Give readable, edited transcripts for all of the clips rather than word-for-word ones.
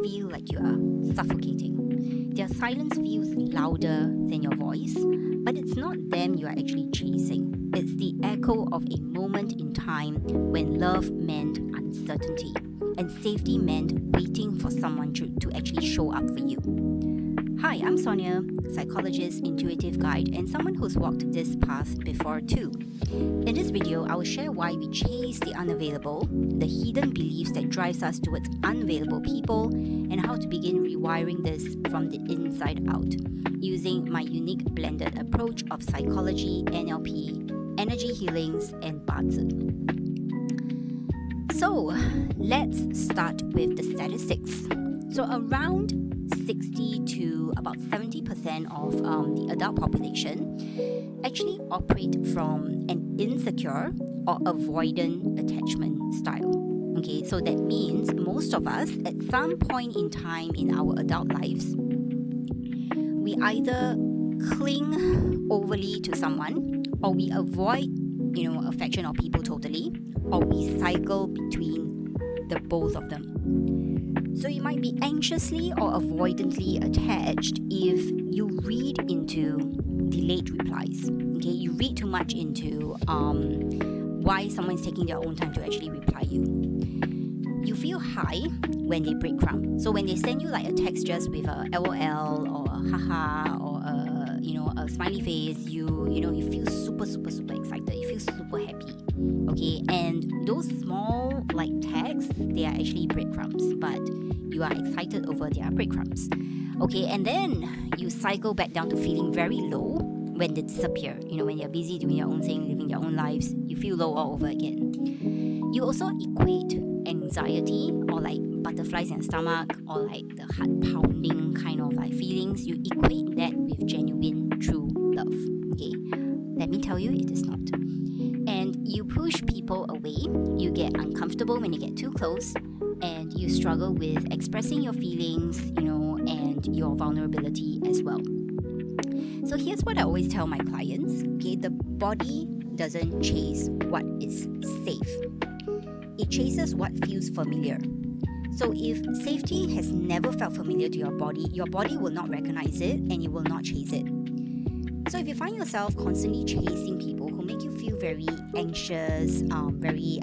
feel like you are suffocating. Their silence feels louder than your voice, but it's not them you are actually chasing. It's the echo of a moment in time when love meant uncertainty and safety meant waiting for someone to actually show up for you. Hi, I'm Sonia, psychologist, intuitive guide, and someone who's walked this path before too. In this video, I will share why we chase the unavailable, the hidden beliefs that drives us towards unavailable people, and how to begin rewiring this from the inside out, using my unique blended approach of psychology, NLP, energy healings, and BaZi. So, let's start with the statistics. So around 60 to about 70% of the adult population actually operate from an insecure or avoidant attachment style. Okay, so that means most of us at some point in time in our adult lives, we either cling overly to someone, or we avoid, affection or people totally, or we cycle between the both of them. So you might be anxiously or avoidantly attached if you read into delayed replies. Okay, you read too much into why someone's taking their own time to actually reply you. You feel high when they breadcrumb. So when they send you like a text just with a LOL or a haha or a smiley face, you feel super excited. You feel super happy. Okay, and those small like tags, they are actually breadcrumbs, but you are excited over their breadcrumbs. Okay, and then you cycle back down to feeling very low when they disappear. When you're busy doing your own thing, living your own lives, you feel low all over again. You also equate anxiety or like butterflies in the stomach or like the heart pounding kind of like feelings. You equate that with genuine true love. Okay, let me tell you, it is not. And you push people away. You get uncomfortable when you get too close, and you struggle with expressing your feelings, and your vulnerability as well. So here's what I always tell my clients. Okay, the body doesn't chase what is safe. It chases what feels familiar. So if safety has never felt familiar to your body will not recognize it and you will not chase it. So if you find yourself constantly chasing people who make you feel very anxious, very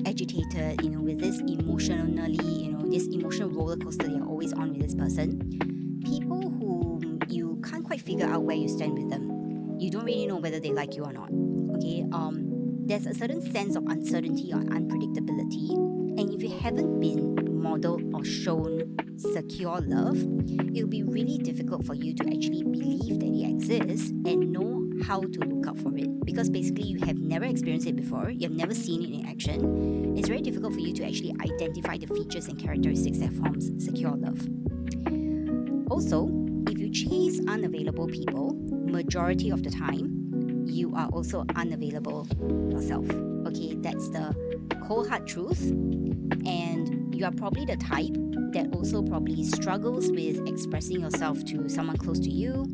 agitated, with this emotionally, this emotional roller coaster you're always on with this person, people whom you can't quite figure out where you stand with them, you don't really know whether they like you or not. Okay, there's a certain sense of uncertainty or unpredictability, and if you haven't been modeled or shown secure love, it will be really difficult for you to actually believe that it exists and know how to look out for it, because basically you have never experienced it before, you have never seen it in action. It's very difficult for you to actually identify the features and characteristics that forms secure love. Also, if you chase unavailable people, majority of the time you are also unavailable yourself. Okay, that's the cold hard truth. And you are probably the type that also probably struggles with expressing yourself to someone close to you.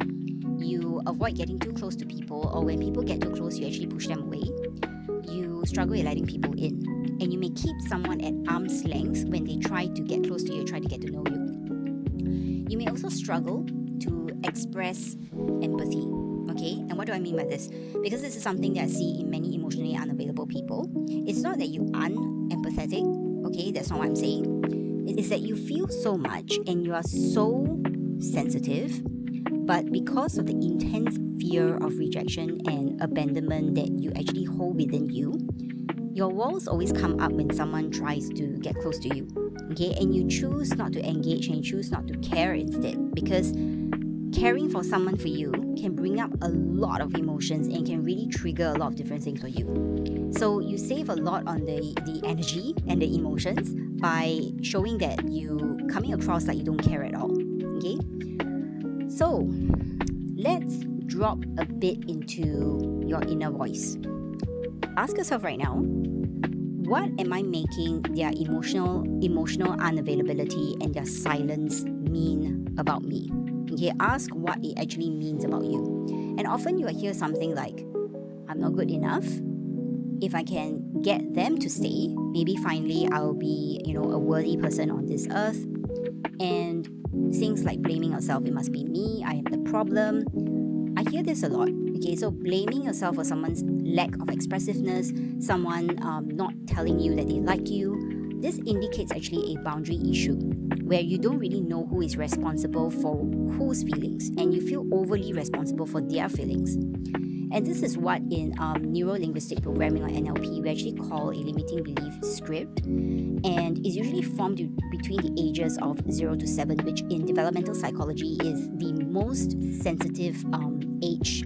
You avoid getting too close to people, or when people get too close, you actually push them away. You struggle with letting people in, and you may keep someone at arm's length when they try to get close to you, try to get to know you. You may also struggle to express empathy. Okay, and what do I mean by this? Because this is something that I see in many emotionally unavailable people. It's not that you are unempathetic. Okay, that's not what I'm saying. It is that you feel so much and you are so sensitive, but because of the intense fear of rejection and abandonment that you actually hold within you, your walls always come up when someone tries to get close to you. Okay, and you choose not to engage and you choose not to care instead, because caring for someone for you can bring up a lot of emotions and can really trigger a lot of different things for you. So you save a lot on the energy and the emotions by showing that you coming across like you don't care at all. Okay? So let's drop a bit into your inner voice. Ask yourself right now, what am I making their emotional unavailability and their silence mean about me? Okay, ask what it actually means about you. And often you will hear something like, I'm not good enough. If I can get them to stay, maybe finally I'll be, a worthy person on this earth. And things like blaming yourself, it must be me, I am the problem. I hear this a lot. Okay, so blaming yourself for someone's lack of expressiveness, someone not telling you that they like you, this indicates actually a boundary issue where you don't really know who is responsible for whose feelings, and you feel overly responsible for their feelings. And this is what in neuro-linguistic programming or NLP we actually call a limiting belief script, and is usually formed between the ages of 0 to 7, which in developmental psychology is the most sensitive age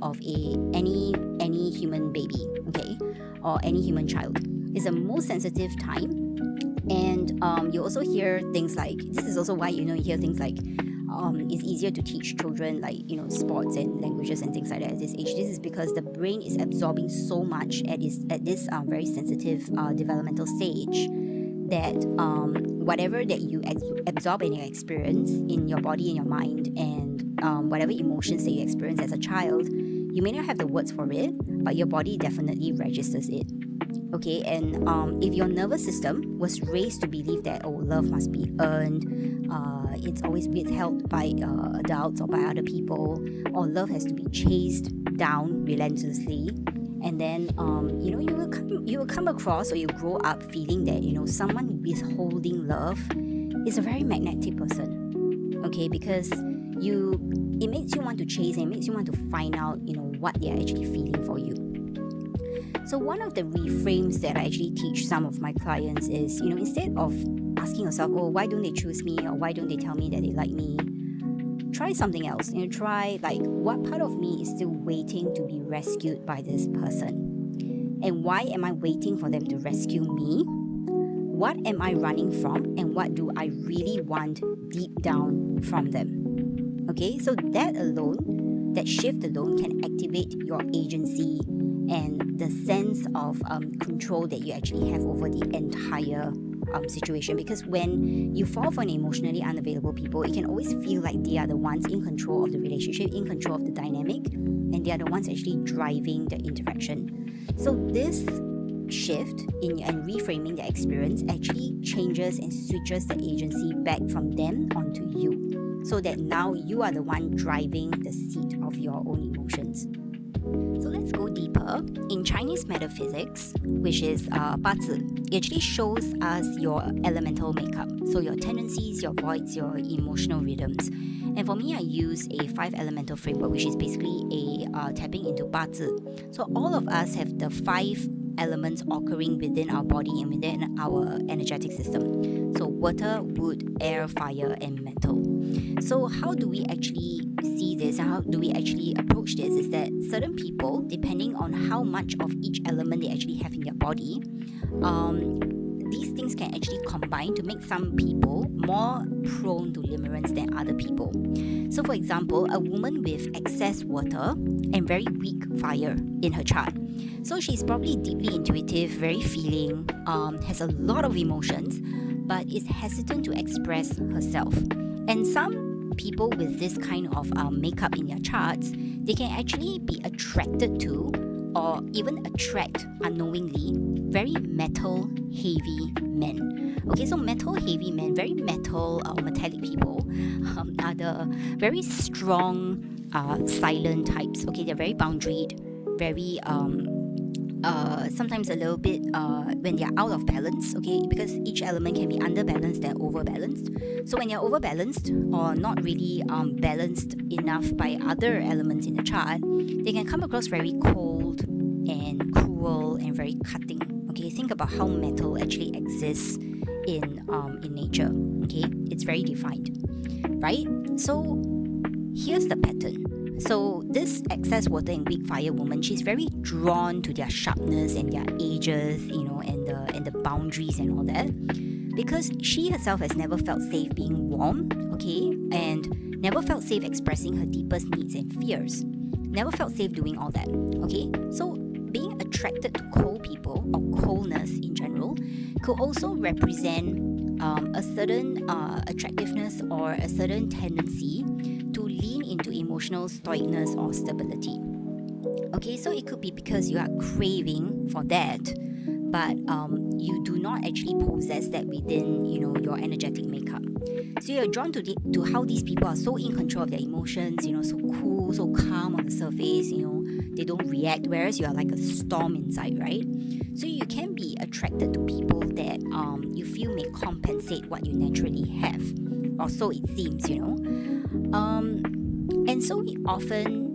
of any human baby, okay, or any human child. It's the most sensitive time. And you also hear things like, this is also why you hear things like it's easier to teach children like sports and languages and things like that at this age. This is because the brain is absorbing so much at this very sensitive developmental stage that whatever that you absorb in your experience in your body and your mind, and whatever emotions that you experience as a child, you may not have the words for it, but your body definitely registers it. Okay, and if your nervous system was raised to believe that love must be earned, it's always withheld by adults or by other people, or love has to be chased down relentlessly, and then you will come across, or you grow up feeling that someone withholding love is a very magnetic person. Okay, because it makes you want to chase, and it makes you want to find out what they are actually feeling for you. So one of the reframes that I actually teach some of my clients is, instead of asking yourself, why don't they choose me, or why don't they tell me that they like me, try something else. Try like, what part of me is still waiting to be rescued by this person? And why am I waiting for them to rescue me? What am I running from? And what do I really want deep down from them? Okay, so that shift alone can activate your agency and the sense of control that you actually have over the entire situation. Because when you fall for an emotionally unavailable people, it can always feel like they are the ones in control of the relationship, in control of the dynamic, and they are the ones actually driving the interaction. So this shift and reframing the experience actually changes and switches the agency back from them onto you, so that now you are the one driving the seat of your own emotions. So let's go deeper. In Chinese metaphysics, which is BaZi, it actually shows us your elemental makeup. So your tendencies, your voids, your emotional rhythms. And for me, I use a 5 elemental framework, which is basically a tapping into BaZi. So all of us have the 5 elements occurring within our body and within our energetic system. So water, wood, air, fire, and metal. So how do we actually see this, and how do we actually approach this, is that certain people, depending on how much of each element they actually have in their body, these things can actually combine to make some people more prone to limerence than other people. So for example, a woman with excess water and very weak fire in her chart. So she's probably deeply intuitive, very feeling, has a lot of emotions, but is hesitant to express herself. And some people with this kind of makeup in their charts, they can actually be attracted to, or even attract unknowingly, very metal heavy men. Okay, so metal heavy men, very metal or metallic people, are the very strong, silent types. Okay, they're very boundaried, very sometimes a little bit when they're out of balance, okay, because each element can be underbalanced and overbalanced. So when they're overbalanced or not really balanced enough by other elements in the chart, they can come across very cold and cruel and very cutting. Okay, think about how metal actually exists in nature. Okay, it's very defined, right? So here's the pattern. So this excess water and weak fire woman, she's very drawn to their sharpness and their edges, and the boundaries and all that, because she herself has never felt safe being warm, okay, and never felt safe expressing her deepest needs and fears. Never felt safe doing all that, okay? So being attracted to cold people, or coldness in general, could also represent a certain attractiveness or a certain tendency to lean into emotional stoicness or stability. Okay, so it could be because you are craving for that, but you do not actually possess that within your energetic makeup. So you're drawn to how these people are so in control of their emotions, so cool, so calm on the surface, they don't react, whereas you are like a storm inside, right? So you can be attracted to people that you feel may compensate what you naturally have, or so it seems, and so we often,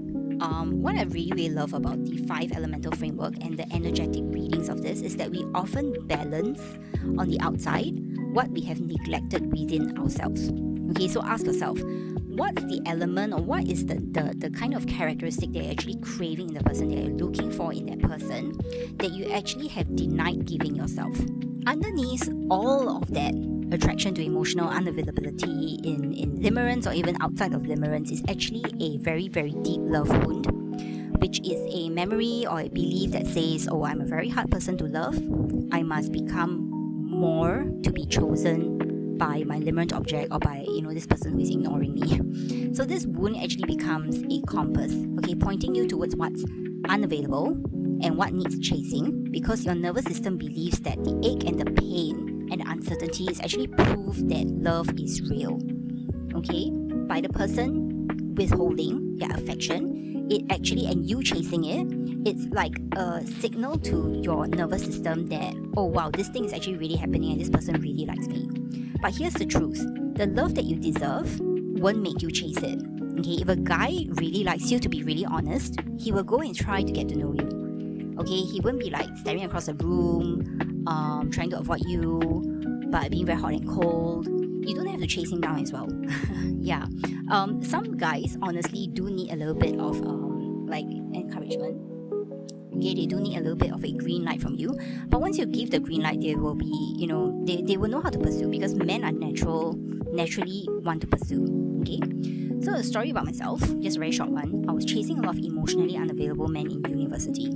what I really, really love about the 5 elemental framework and the energetic readings of this is that we often balance on the outside what we have neglected within ourselves. Okay, so ask yourself, what's the element, or what is the kind of characteristic that you're actually craving in the person, that you're looking for in that person, that you actually have denied giving yourself? Underneath all of that attraction to emotional unavailability in limerence, or even outside of limerence, is actually a very, very deep love wound, which is a memory or a belief that says, oh, I'm a very hard person to love, I must become more to be chosen by my limerent object, or by this person who is ignoring me. So this wound actually becomes a compass, okay, pointing you towards what's unavailable and what needs chasing, because your nervous system believes that the ache and the pain and the uncertainty is actually proof that love is real. Okay, by the person withholding their affection, it actually, and you chasing it, it's like a signal to your nervous system that, oh wow, this thing is actually really happening and this person really likes me. But here's the truth, the love that you deserve won't make you chase it. Okay, if a guy really likes you, to be really honest, he will go and try to get to know you. Okay, he won't be like staring across the room, trying to avoid you, but being very hot and cold. You don't have to chase him down as well. Yeah. Some guys honestly do need a little bit of encouragement. Okay, they do need a little bit of a green light from you. But once you give the green light, they will be, they will know how to pursue, because men are naturally want to pursue. Okay. So a story about myself, just a very short one. I was chasing a lot of emotionally unavailable men in university.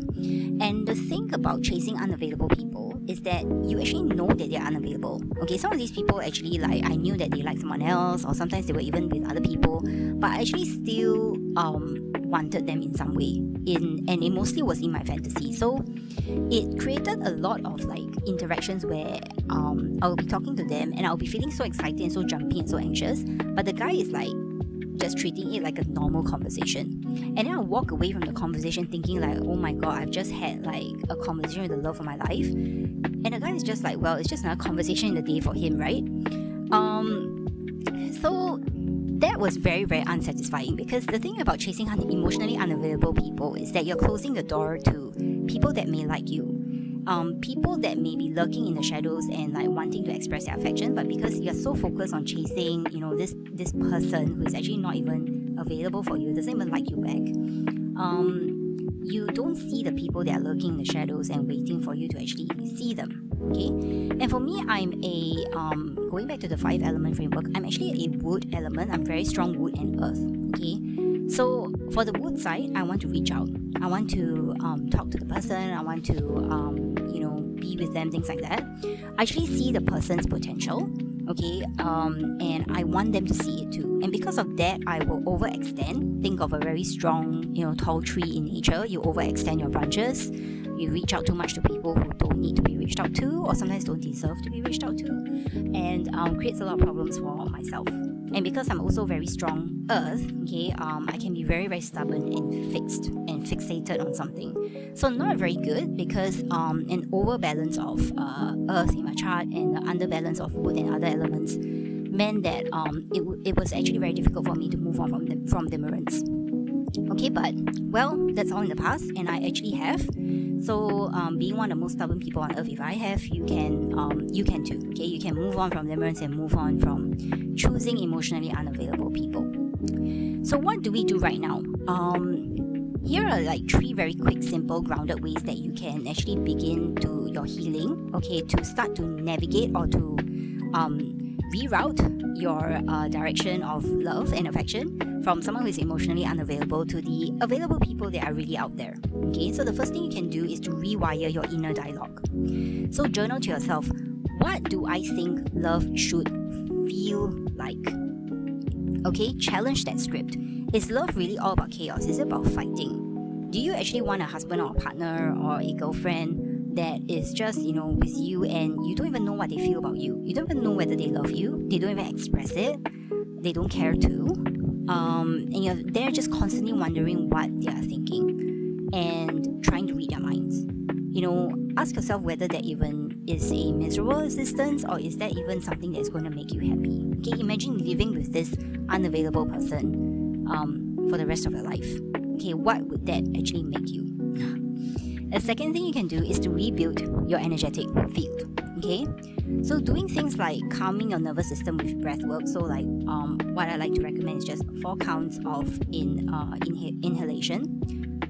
And the thing about chasing unavailable people is that you actually know that they're unavailable. Okay, some of these people actually, like, I knew that they liked someone else, or sometimes they were even with other people, but I actually still wanted them in some way. And it mostly was in my fantasy. So it created a lot of interactions where I'll be talking to them and I'll be feeling so excited and so jumpy and so anxious, but the guy is just treating it like a normal conversation. And then I'll walk away from the conversation thinking oh my god, I've just had a conversation with the love of my life. And the guy is just well, it's just another conversation in the day for him, right? So that was very, very unsatisfying, because the thing about chasing emotionally unavailable people is that you're closing the door to people that may like you. People that may be lurking in the shadows and wanting to express their affection, but because you're so focused on chasing, this person who is actually not even available for you, doesn't even like you back, you don't see the people that are lurking in the shadows and waiting for you to actually see them. Okay, and for me, I'm a going back to the 5 element framework, I'm actually a wood element. I'm very strong wood and earth. Okay, so for the wood side, I want to reach out. I want to talk to the person. I want to be with them, things like that. I actually see the person's potential, okay, and I want them to see it too. And because of that, I will overextend. Think of a very strong, tall tree in nature. You overextend your branches. You reach out too much to people who don't need to be reached out to, or sometimes don't deserve to be reached out to, and creates a lot of problems for myself. And because I'm also very strong earth, okay, I can be very, very stubborn and fixated on something. So not very good, because an overbalance of earth in my chart and the underbalance of wood and other elements meant that it was actually very difficult for me to move on from limerence. Okay, but well, that's all in the past, and I actually have. So being one of the most stubborn people on earth, if I have, you can too. Okay, you can move on from limerence and move on from choosing emotionally unavailable people. So what do we do right now? Here are 3 very quick, simple, grounded ways that you can actually begin to your healing. Okay, to start to navigate or to reroute your direction of love and affection from someone who is emotionally unavailable to the available people that are really out there. Okay, so the first thing you can do is to rewire your inner dialogue. So journal to yourself, what do I think love should feel like? Okay, challenge that script. Is love really all about chaos? Is it about fighting? Do you actually want a husband or a partner or a girlfriend that is just, with you, and you don't even know what they feel about you. You don't even know whether they love you. They don't even express it. They don't care to. And they're just constantly wondering what they are thinking and trying to read their minds. Ask yourself whether that even is a miserable existence, or is that even something that's going to make you happy. Okay, imagine living with this unavailable person for the rest of your life. Okay, what would that actually make you? The second thing you can do is to rebuild your energetic field. Okay, so doing things like calming your nervous system with breath work. So like what I like to recommend is just 4 counts of inhalation,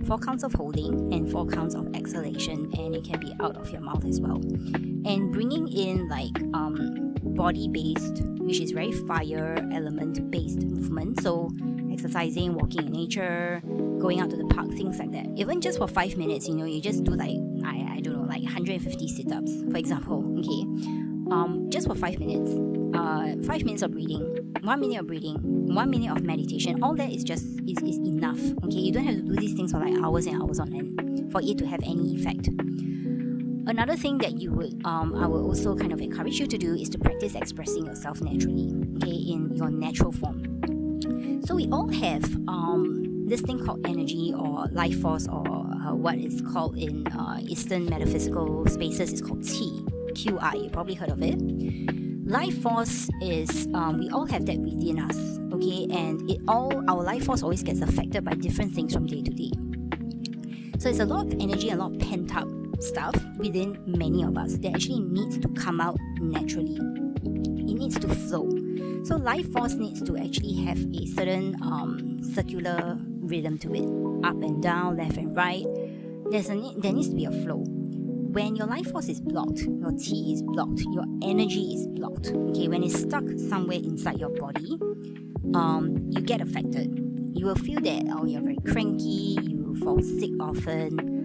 4 counts of holding, and 4 counts of exhalation, and it can be out of your mouth as well. And bringing in like body-based, which is very fire element-based movement. So exercising, walking in nature, going out to the park, things like that. Even just for 5 minutes, you just do like, I don't know, like 150 sit-ups, for example, okay? Just for 5 minutes. 5 minutes of breathing, 1 minute of breathing, 1 minute of meditation. All that is enough, okay? You don't have to do these things for like hours and hours on end for it to have any effect. Another thing that I will also kind of encourage you to do is to practice expressing yourself naturally, okay, in your natural form. So we all have this thing called energy or life force, or what is called in Eastern metaphysical spaces is called QI. You probably heard of it. Life force is we all have that within us, okay, and our life force always gets affected by different things from day to day. So it's a lot of energy, a lot of pent up stuff within many of us that actually needs to come out naturally. It needs to flow. So life force needs to actually have a certain circular rhythm to it, up and down, left and right. There needs to be a flow. When your life force is blocked, your T is blocked, your energy is blocked. Okay, when it's stuck somewhere inside your body, you get affected. You will feel that you're very cranky, you fall sick often.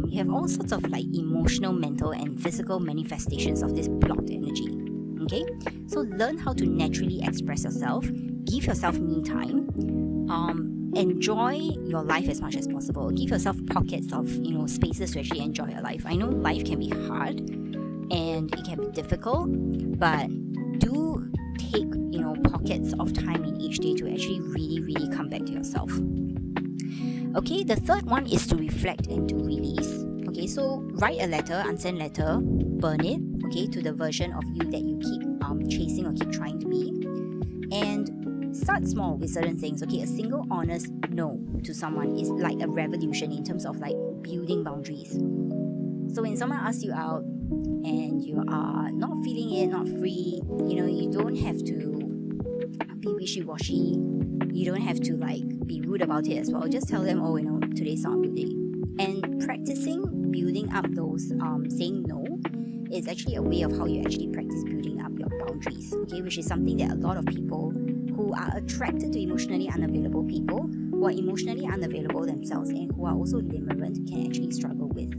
You have all sorts of like emotional, mental, and physical manifestations of this blocked energy. Okay, so learn how to naturally express yourself. Give yourself me time. Enjoy your life as much as possible. Give yourself pockets of spaces to actually enjoy your life. I know life can be hard and it can be difficult, but do take pockets of time in each day to actually really come back to yourself. Okay, the third one is to reflect and to release. Okay, so write a letter, unsent letter, burn it, okay, to the version of you that you keep chasing or keep trying to be. And start small with certain things. Okay, a single honest no to someone is like a revolution in terms of like building boundaries. So when someone asks you out and you are not feeling it, not free, you don't have to be wishy-washy. You don't have to like be rude about it as well. Just tell them, today's not a good day. And practicing building up those saying no is actually a way of how you actually practice building up your boundaries, okay, which is something that a lot of people who are attracted to emotionally unavailable people, who are emotionally unavailable themselves, and who are also limerent can actually struggle with.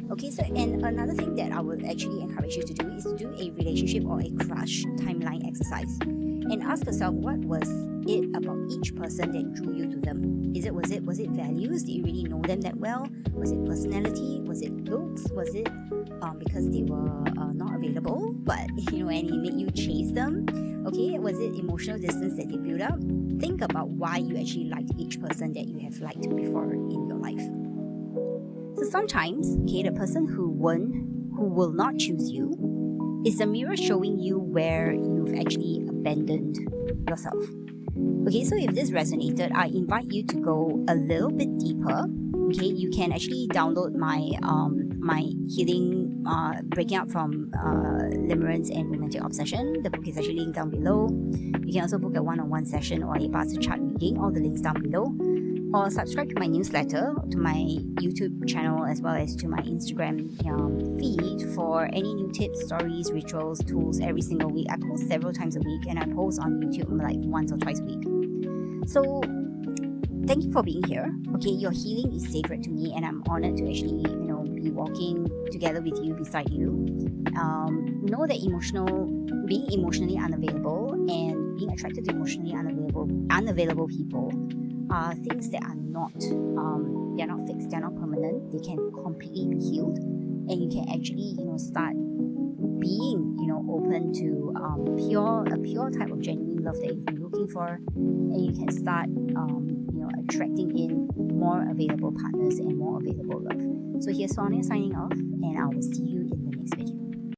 Okay, so and another thing that I would actually encourage you to do is to do a relationship or a crush timeline exercise and ask yourself, what was it about each person that drew you to them? Was it values? Did you really know them that well? Was it personality? Was it looks? Was it because they were not available, but and it made you chase them? Okay, was it emotional distance that they built up? Think about why you actually liked each person that you have liked before in your life. So sometimes, okay, the person who will not choose you is the mirror showing you where you've actually abandoned yourself. Okay, so if this resonated, I invite you to go a little bit deeper. Okay, you can actually download my my healing breaking up from limerence and romantic obsession. The book is actually linked down below. You can also book a one-on-one session or a buzzer chart reading. All the links down below. Or subscribe to my newsletter, to my YouTube channel, as well as to my Instagram feed for any new tips, stories, rituals, tools every single week. I post several times a week, and I post on YouTube like once or twice a week. So thank you for being here. Okay, your healing is sacred to me, and I'm honored to actually be walking together with you, beside you. Know that being emotionally unavailable and being attracted to emotionally unavailable people are things that are not they're not fixed, they're not permanent. They can completely be healed, and you can actually, start being, open to a pure type of genuine love that you've been looking for, and you can start, attracting in more available partners and more available love. So here's Sonia signing off, and I will see you in the next video.